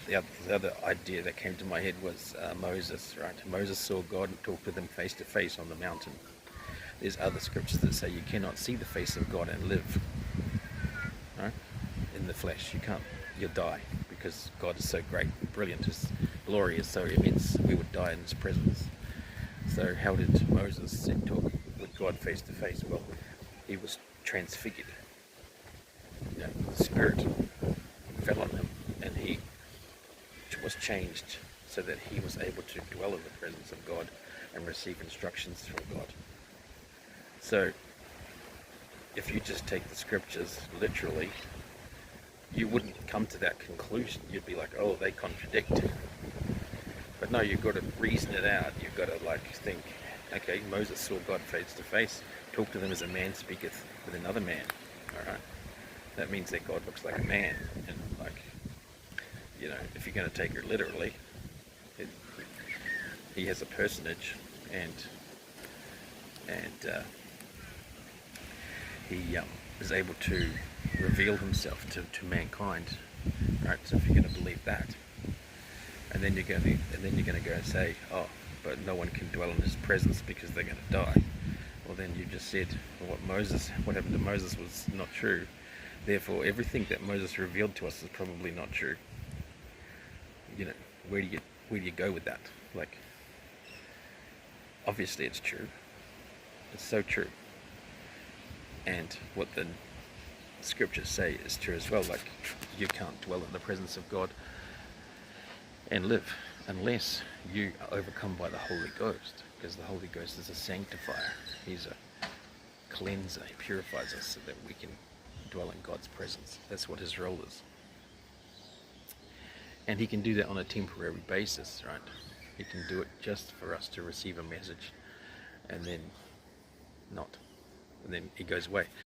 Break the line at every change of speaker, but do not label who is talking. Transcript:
the other idea that came to my head was Moses, right? Moses saw God and talked with him face to face on the mountain. There's other scriptures that say you cannot see the face of God and live, right? In the flesh, you can't. You'll die because God is so great and brilliant. His glory is so immense. We would die in His presence. So how did Moses talk with God face to face? Well, he was transfigured. The Spirit fell on him, and he was changed so that he was able to dwell in the presence of God and receive instructions from God. So if you just take the scriptures literally, you wouldn't come to that conclusion. You'd be like, oh, they contradict. But no, you've got to reason it out. You've got to think, okay, Moses saw God face to face, talk to them as a man speaketh with another man. All right, that means that God looks like a man, and if you're going to take it literally, he has a personage, and he is able to reveal himself to mankind, right? So if you're going to believe that, and then you're going to go and say, oh, but no one can dwell in His presence because they're going to die. Well, then you just said what happened to Moses was not true. Therefore, everything that Moses revealed to us is probably not true. Where do you go with that? Obviously it's true. It's so true. And what the scriptures say is true as well. You can't dwell in the presence of God and live unless you are overcome by the Holy Ghost, because the Holy Ghost is a sanctifier. He's a cleanser. He purifies us so that we can dwell in God's presence. That's what His role is. And He can do that on a temporary basis, right? He can do it just for us to receive a message, and then not. And then He goes away.